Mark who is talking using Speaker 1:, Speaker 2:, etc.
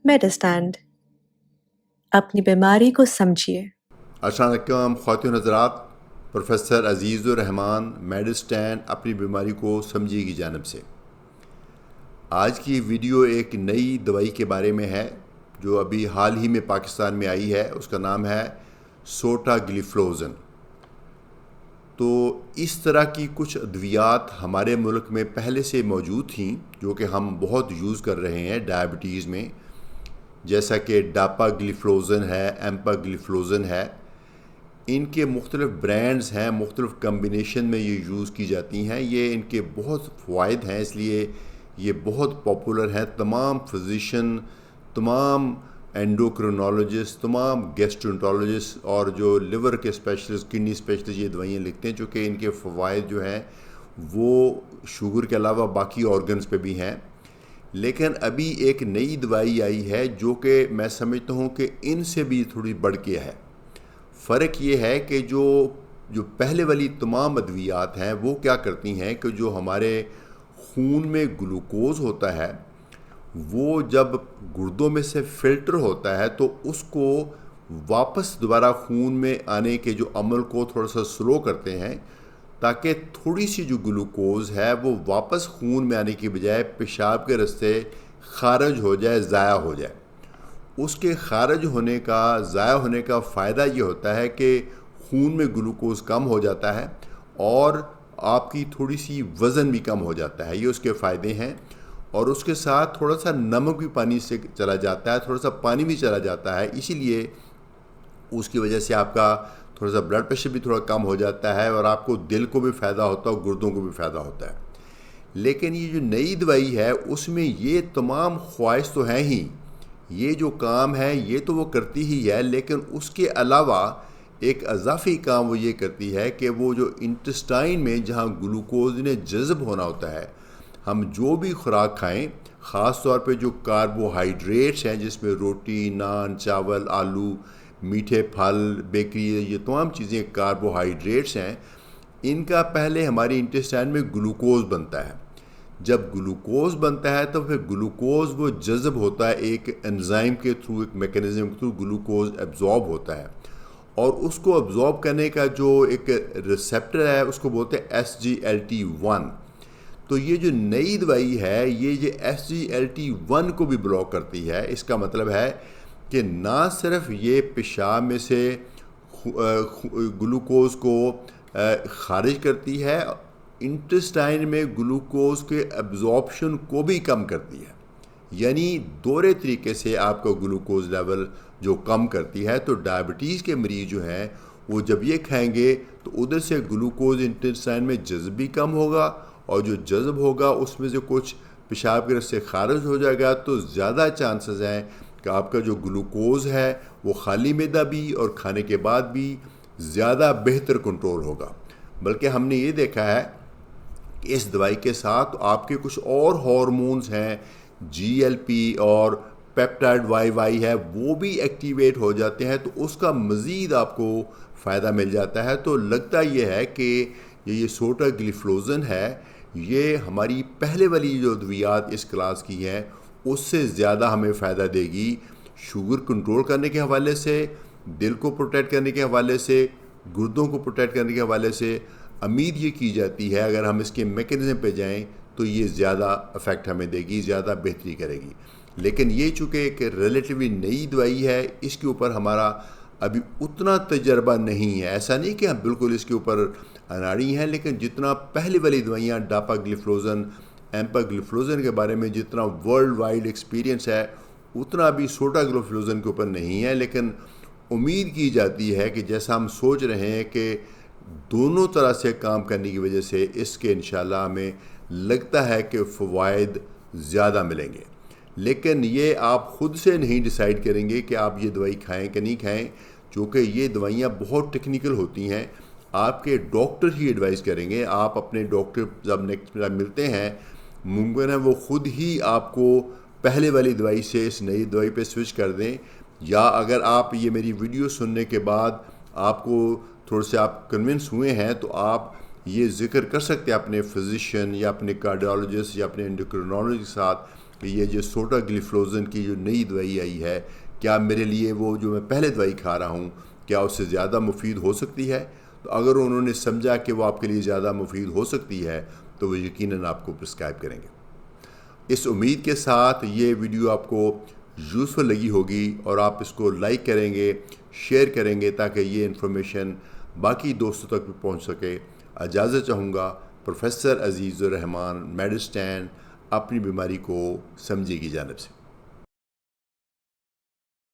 Speaker 1: میڈسٹینڈ اپنی بیماری کو سمجھیے۔
Speaker 2: السلام علیکم خواتین حضرات، پروفیسر عزیز الرحمان میڈسٹینڈ اپنی بیماری کو سمجھیے کی جانب سے آج کی ویڈیو ایک نئی دوائی کے بارے میں ہے جو ابھی حال ہی میں پاکستان میں آئی ہے۔ اس کا نام ہے سوٹاگلیفلوزن۔ تو اس طرح کی کچھ ادویات ہمارے ملک میں پہلے سے موجود تھیں جو کہ ہم بہت یوز کر رہے ہیں ڈائبٹیز میں، جیسا کہ ڈاپاگلیفلوزن ہے، ایمپاگلیفلوزن ہے۔ ان کے مختلف برانڈز ہیں، مختلف کمبینیشن میں یہ یوز کی جاتی ہیں۔ یہ ان کے بہت فوائد ہیں، اس لیے یہ بہت پاپولر ہیں۔ تمام فزیشن، تمام اینڈوکرینولوجسٹ، تمام گیسٹرونٹولوجسٹ اور جو لیور کے اسپیشلسٹ، کڈنی اسپیشلسٹ یہ دوائیاں لکھتے ہیں، چونکہ ان کے فوائد جو ہیں وہ شوگر کے علاوہ باقی آرگنز پہ بھی ہیں۔ لیکن ابھی ایک نئی دوائی آئی ہے جو کہ میں سمجھتا ہوں کہ ان سے بھی تھوڑی بڑھ کے ہے۔ فرق یہ ہے کہ جو پہلے والی تمام ادویات ہیں وہ کیا کرتی ہیں کہ جو ہمارے خون میں گلوکوز ہوتا ہے وہ جب گردوں میں سے فلٹر ہوتا ہے تو اس کو واپس دوبارہ خون میں آنے کے جو عمل کو تھوڑا سا سلو کرتے ہیں، تاکہ تھوڑی سی جو گلوکوز ہے وہ واپس خون میں آنے کی بجائے پیشاب کے راستے خارج ہو جائے، ضائع ہو جائے۔ اس کے خارج ہونے کا، ضائع ہونے کا فائدہ یہ ہوتا ہے کہ خون میں گلوکوز کم ہو جاتا ہے اور آپ کی تھوڑی سی وزن بھی کم ہو جاتا ہے۔ یہ اس کے فائدے ہیں۔ اور اس کے ساتھ تھوڑا سا نمک بھی پانی سے چلا جاتا ہے، تھوڑا سا پانی بھی چلا جاتا ہے، اسی لیے اس کی وجہ سے آپ کا تھوڑا سا بلڈ پریشر بھی تھوڑا کم ہو جاتا ہے اور آپ کو دل کو بھی فائدہ ہوتا ہے اور گردوں کو بھی فائدہ ہوتا ہے۔ لیکن یہ جو نئی دوائی ہے اس میں یہ تمام خواص تو ہیں ہی، یہ جو کام ہے یہ تو وہ کرتی ہی ہے، لیکن اس کے علاوہ ایک اضافی کام وہ یہ کرتی ہے کہ وہ جو انٹسٹائن میں جہاں گلوکوز نے جذب ہونا ہوتا ہے، ہم جو بھی خوراک کھائیں، خاص طور پہ جو کاربوہائیڈریٹس ہیں جس میں روٹی، نان، چاول، آلو، میٹھے پھل، بیکری، یہ تمام چیزیں کاربوہائیڈریٹس ہیں، ان کا پہلے ہماری انٹسٹائن میں گلوکوز بنتا ہے۔ جب گلوکوز بنتا ہے تو پھر گلوکوز وہ جذب ہوتا ہے ایک انزائم کے تھرو، ایک میکانزم کے تھرو گلوکوز ایبزارب ہوتا ہے، اور اس کو ایبزارب کرنے کا جو ایک ریسیپٹر ہے اس کو بولتے ہیں SGLT1۔ تو یہ جو نئی دوائی ہے یہ SGLT1 کو بھی بلاک کرتی ہے۔ اس کا مطلب ہے کہ نہ صرف یہ پیشاب میں سے گلوکوز کو خارج کرتی ہے، انٹسٹائن میں گلوکوز کے ایبزارپشن کو بھی کم کرتی ہے، یعنی دورے طریقے سے آپ کا گلوکوز لیول جو کم کرتی ہے۔ تو ڈائبٹیز کے مریض جو ہیں وہ جب یہ کھائیں گے تو ادھر سے گلوکوز انٹسٹائن میں جذب بھی کم ہوگا، اور جو جذب ہوگا اس میں سے کچھ پیشاب کے راستے خارج ہو جائے گا، تو زیادہ چانسز ہیں کہ آپ کا جو گلوکوز ہے وہ خالی معدہ بھی اور کھانے کے بعد بھی زیادہ بہتر کنٹرول ہوگا۔ بلکہ ہم نے یہ دیکھا ہے کہ اس دوائی کے ساتھ آپ کے کچھ اور ہارمونز ہیں، GLP اور پیپٹائڈ YY ہے، وہ بھی ایکٹیویٹ ہو جاتے ہیں، تو اس کا مزید آپ کو فائدہ مل جاتا ہے۔ تو لگتا یہ ہے کہ یہ سوٹاگلیفلوزن ہے، یہ ہماری پہلے والی جو ادویات اس کلاس کی ہیں اس سے زیادہ ہمیں فائدہ دے گی، شوگر کنٹرول کرنے کے حوالے سے، دل کو پروٹیکٹ کرنے کے حوالے سے، گردوں کو پروٹیکٹ کرنے کے حوالے سے۔ امید یہ کی جاتی ہے اگر ہم اس کے میکینزم پہ جائیں تو یہ زیادہ افیکٹ ہمیں دے گی، زیادہ بہتری کرے گی۔ لیکن یہ چونکہ ایک ریلیٹیولی نئی دوائی ہے، اس کے اوپر ہمارا ابھی اتنا تجربہ نہیں ہے۔ ایسا نہیں کہ ہم بالکل اس کے اوپر اناڑی ہیں، لیکن جتنا پہلے والی دوائیاں ڈاپاگلیفلوزن، ایمپاگلیفلوزن کے بارے میں جتنا ورلڈ وائڈ ایکسپیرینس ہے اتنا ابھی سوٹاگلیفلوزن کے اوپر نہیں ہے۔ لیکن امید کی جاتی ہے کہ جیسا ہم سوچ رہے ہیں کہ دونوں طرح سے کام کرنے کی وجہ سے اس کے انشاءاللہ ہمیں لگتا ہے کہ فوائد زیادہ ملیں گے۔ لیکن یہ آپ خود سے نہیں ڈیسائیڈ کریں گے کہ آپ یہ دوائی کھائیں کہ نہیں کھائیں، چونکہ یہ دوائیاں بہت ٹیکنیکل ہوتی ہیں، آپ کے ڈاکٹر ہی ایڈوائز کریں گے۔ آپ اپنے ڈاکٹر جب نیکسٹ ملتے ہیں ممکن ہے وہ خود ہی آپ کو پہلے والی دوائی سے اس نئی دوائی پہ سوئچ کر دیں، یا اگر آپ یہ میری ویڈیو سننے کے بعد آپ کو تھوڑے سے آپ کنونس ہوئے ہیں تو آپ یہ ذکر کر سکتے ہیں اپنے فزیشین یا اپنے کارڈیالوجسٹ یا اپنے انڈوکرینالوجسٹ کے ساتھ کہ یہ جو سوٹاگلیفلوزن کی جو نئی دوائی آئی ہے کیا میرے لیے وہ جو میں پہلے دوائی کھا رہا ہوں کیا اس سے زیادہ مفید ہو سکتی ہے. تو اگر انہوں نے سمجھا کہ وہ آپ کے لیے زیادہ مفید ہو سکتی ہے تو وہ یقیناً آپ کو پرسکرائب کریں گے. اس امید کے ساتھ یہ ویڈیو آپ کو یوزفل لگی ہوگی اور آپ اس کو لائک کریں گے، شیئر کریں گے تاکہ یہ انفارمیشن باقی دوستوں تک بھی پہنچ سکے. اجازت چاہوں گا پروفیسر عزیز الرحمان میڈ اسٹینڈ اپنی بیماری کو سمجھے کی جانب سے.